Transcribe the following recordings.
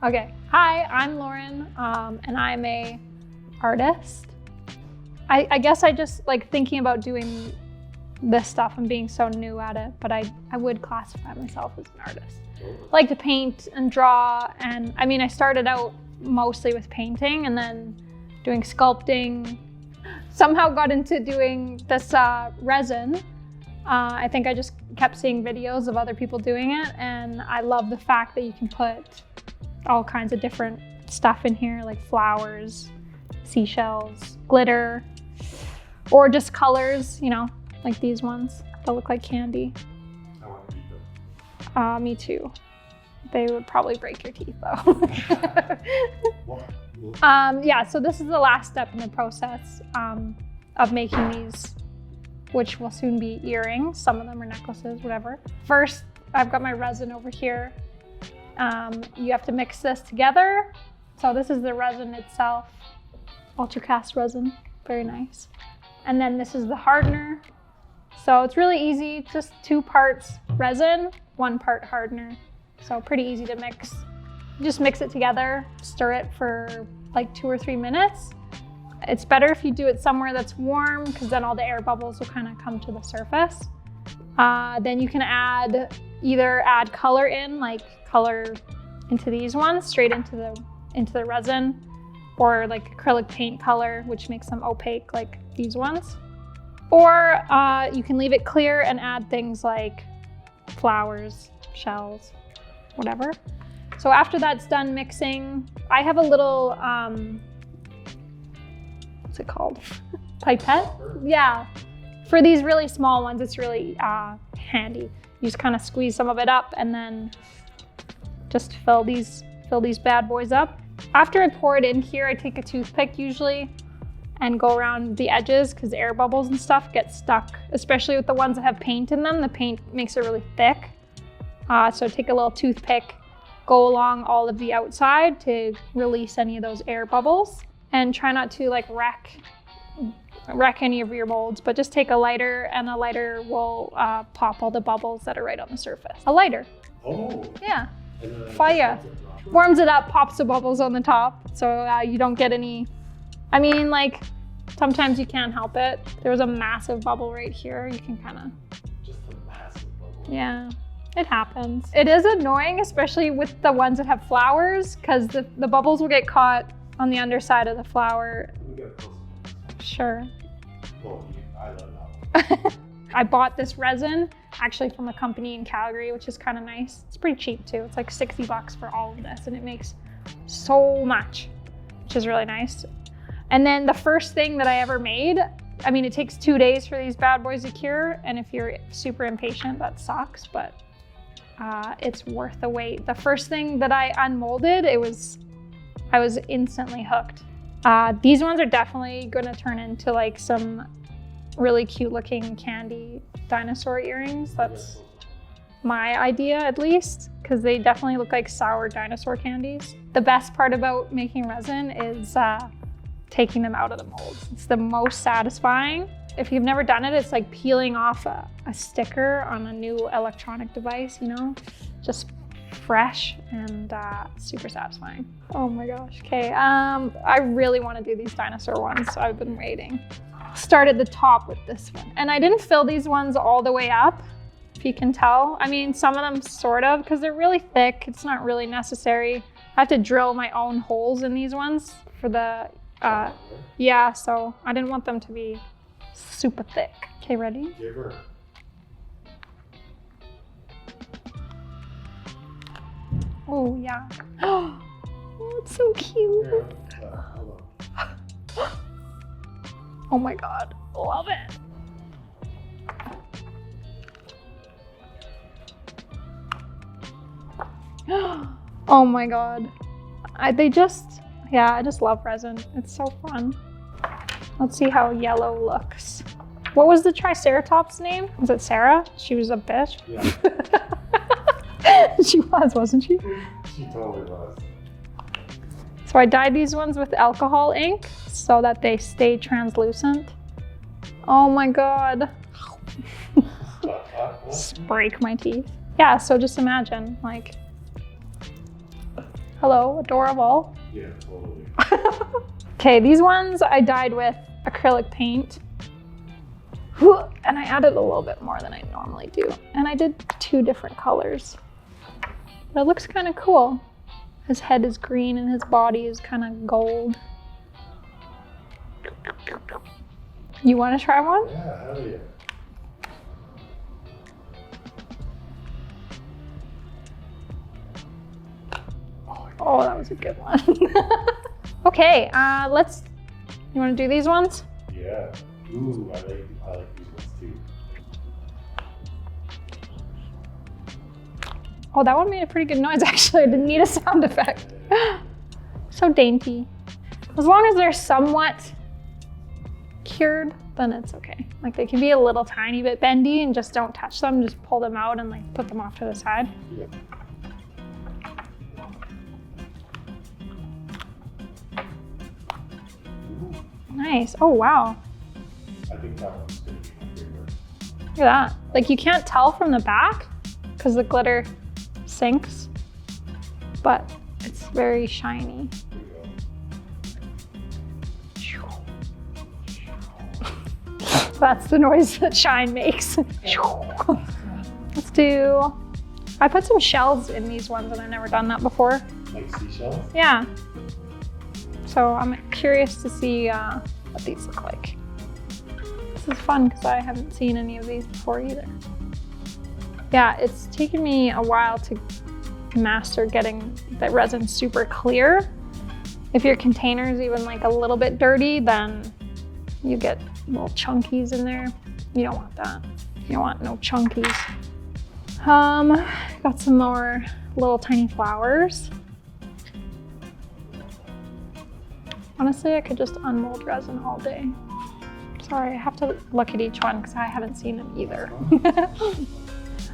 Okay, hi, I'm Lauren, and I'm a artist. I guess I just like thinking about doing this stuff and being so new at it, but I would classify myself as an artist. I like to paint and draw, and I mean, I started out mostly with painting and then doing sculpting. Somehow got into doing this resin. I think I just kept seeing videos of other people doing it, and I love the fact that you can put all kinds of different stuff in here, like flowers, seashells, glitter, or just colors, you know, like these ones that look like candy. I want to eat them. Me too. They would probably break your teeth though. Yeah, so this is the last step in the process of making these, which will soon be earrings. Some of them are necklaces, whatever. First, I've got my resin over here. You have to mix this together. So this is the resin itself, ultracast resin, very nice. And then this is the hardener. So it's really easy, just 2 parts resin, 1 part hardener. So pretty easy to mix. Just mix it together, stir it for like 2 or 3 minutes. It's better if you do it somewhere that's warm because then all the air bubbles will kind of come to the surface. Then you can either add color in, like color into these ones, straight into the resin, or like acrylic paint color, which makes them opaque like these ones. Or you can leave it clear and add things like flowers, shells, whatever. So after that's done mixing, I have a little, what's it called? Pipette? Yeah. For these really small ones, it's really handy. You just kind of squeeze some of it up and then just fill these bad boys up. After I pour it in here, I take a toothpick usually and go around the edges because air bubbles and stuff get stuck, especially with the ones that have paint in them. The paint makes it really thick. So take a little toothpick, go along all of the outside to release any of those air bubbles, and try not to like wreck any of your molds, but just take a lighter, and a lighter will pop all the bubbles that are right on the surface. A lighter. Oh. Yeah. Fire. Warms it up, pops the bubbles on the top, so you don't get any. I mean, like, sometimes you can't help it. There was a massive bubble right here. You can kind of. Just a massive bubble. Yeah. It happens. It is annoying, especially with the ones that have flowers, because the bubbles will get caught on the underside of the flower. Sure. Well, I love that one. I bought this resin actually from a company in Calgary, which is kind of nice. It's pretty cheap too. It's like $60 for all of this, and it makes so much, which is really nice. And then the first thing that I ever made, I mean, it takes 2 days for these bad boys to cure, and if you're super impatient, that sucks, but it's worth the wait. The first thing that I unmolded, I was instantly hooked. These ones are definitely gonna turn into like some really cute looking candy dinosaur earrings. That's my idea, at least, because they definitely look like sour dinosaur candies. The best part about making resin is taking them out of the molds. It's the most satisfying. If you've never done it, it's like peeling off a sticker on a new electronic device, you know? Just fresh and super satisfying. Oh my gosh, okay. I really want to do these dinosaur ones, so I've been waiting. Start at the top with this one. And I didn't fill these ones all the way up, if you can tell. I mean, some of them sort of, because they're really thick. It's not really necessary. I have to drill my own holes in these ones for the, yeah, so I didn't want them to be super thick. Okay, ready? Give her. Oh, yeah. Oh, it's so cute. Hold on. Oh my God, love it. Oh my God. I just love resin. It's so fun. Let's see how yellow looks. What was the Triceratops name? Was it Sarah? She was a bitch? Yeah. She was, wasn't she? She totally was. So I dyed these ones with alcohol ink so that they stay translucent. Oh my God. Break my teeth. Yeah, so just imagine, like, hello, adorable. Yeah, totally. Okay, these ones I dyed with acrylic paint. And I added a little bit more than I normally do. And I did 2 different colors. But it looks kind of cool. His head is green and his body is kind of gold. You want to try one? Yeah, hell yeah. Oh, that was a good one. Okay, you want to do these ones? Yeah. Ooh, I like these ones too. Oh, that one made a pretty good noise actually. I didn't need a sound effect. So dainty. As long as they're somewhat cured, then it's okay. Like they can be a little tiny bit bendy and just don't touch them. Just pull them out and like put them off to the side. Yeah. Nice. Oh, wow. I think that one's gonna be my favorite. Look at that. Like you can't tell from the back because the glitter sinks, but it's very shiny. Here we That's the noise that shine makes. Let's do, I put some shells in these ones and I've never done that before. go. Like seashells? Yeah. So I'm curious to see what these look like. This is fun because I haven't seen any of these before either. Yeah, it's taken me a while to master getting the resin super clear. If your container is even like a little bit dirty, then you get little chunkies in there. You don't want that. You don't want no chunkies. Got some more little tiny flowers. Honestly, I could just unmold resin all day. Sorry, I have to look at each one because I haven't seen them either.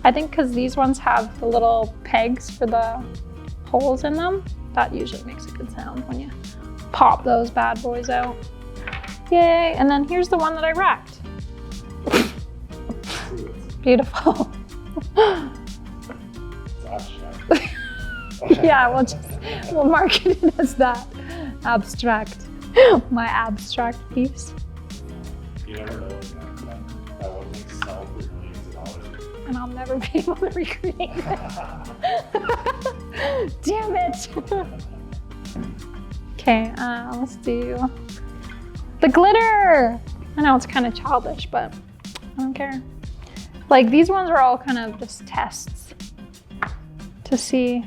I think because these ones have the little pegs for the holes in them, that usually makes a good sound when you pop those bad boys out. Yay, and then here's the one that I wrecked. Beautiful. Yeah, we'll market it as that. Abstract. My abstract piece. You never know that one makes sell for millions of dollars. And I'll never be able to recreate it. Damn it. Okay, let's do the glitter. I know it's kind of childish, but I don't care. Like these ones are all kind of just tests to see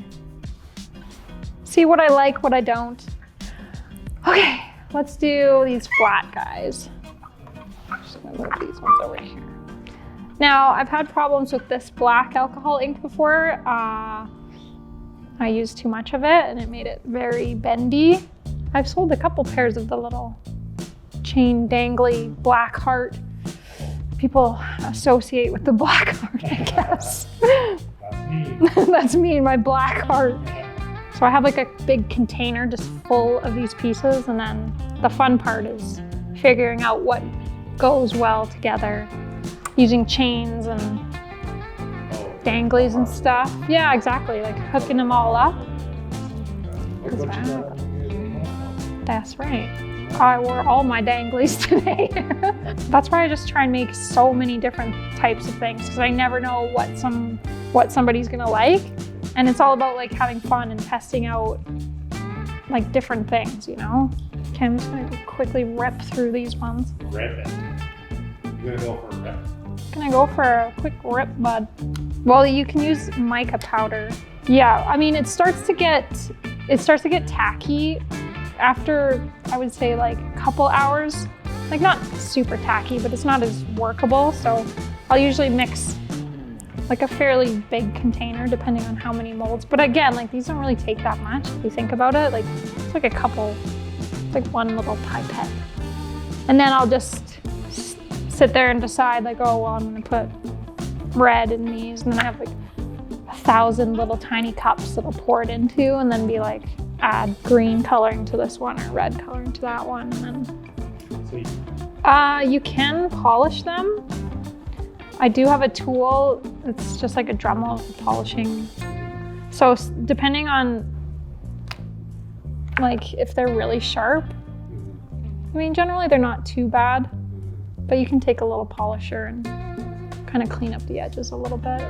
what I like, what I don't. Okay, let's do these flat guys. I'm just gonna move these ones over here. Now, I've had problems with this black alcohol ink before. I used too much of it and it made it very bendy. I've sold a couple pairs of the little chain dangly black heart people associate with the black heart, I guess. That's me. That's me and my black heart. So I have like a big container just full of these pieces, and then the fun part is figuring out what goes well together using chains and danglies and stuff. Yeah, exactly, like hooking them all up. That's right. I wore all my danglies today. That's why I just try and make so many different types of things because I never know what somebody's gonna like. And it's all about like having fun and testing out like different things, you know? Okay, I'm just gonna quickly rip through these ones. Rip it. You're gonna go for a rip. Gonna go for a quick rip, bud. Well, you can use mica powder. Yeah, I mean, it starts to get tacky after, I would say like a couple hours. Like not super tacky, but it's not as workable. So I'll usually mix like a fairly big container depending on how many molds. But again, like these don't really take that much if you think about it. Like it's like a couple, it's like one little pipette. And then I'll just sit there and decide like, oh, well, I'm gonna put red in these. And then I have like 1,000 little tiny cups that I'll pour it into and then be like, add green coloring to this one or red coloring to that one. And then Sweet. you can polish them. I do have a tool. It's just like a Dremel polishing. So depending on like if they're really sharp, I mean, generally they're not too bad, but you can take a little polisher and kind of clean up the edges a little bit.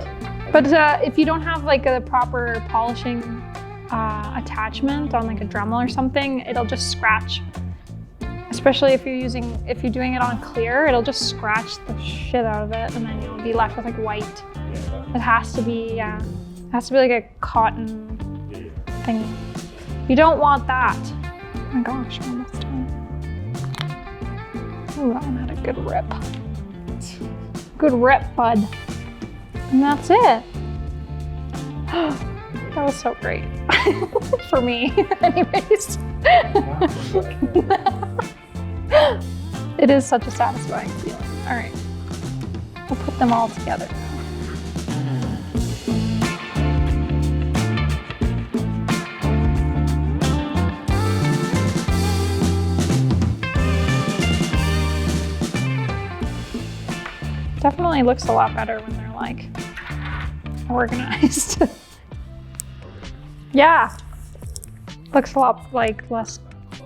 But if you don't have like a proper polishing attachment on like a Dremel or something, it'll just scratch. Especially if you're doing it on clear, it'll just scratch the shit out of it, and then you'll be left with like white. It has to be, it has to be like a cotton thingy. You don't want that. Oh my gosh, we're almost done. Ooh, that one had a good rip. Good rip, bud. And that's it. That was so great. For me, anyways. It is such a satisfying feeling. All right, we'll put them all together now. Definitely looks a lot better when they're like organized. Yeah, looks a lot like less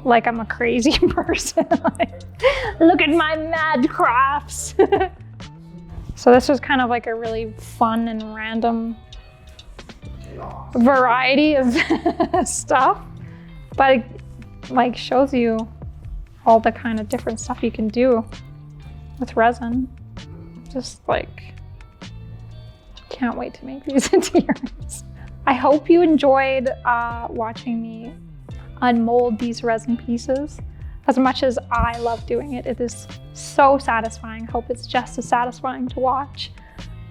like I'm a crazy person. Like, look at my mad crafts. So this was kind of like a really fun and random variety of stuff, but it like shows you all the kind of different stuff you can do with resin. Just like, can't wait to make these into yours. I hope you enjoyed watching me unmold these resin pieces as much as I love doing it. It is so satisfying. I hope it's just as satisfying to watch.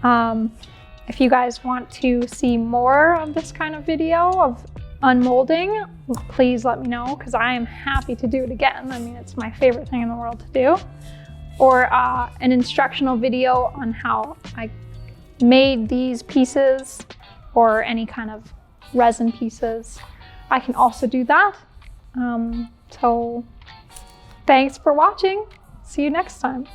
If you guys want to see more of this kind of video of unmolding, please let me know, because I am happy to do it again. I mean, it's my favorite thing in the world to do. Or an instructional video on how I made these pieces or any kind of resin pieces. I can also do that. So thanks for watching. See you next time.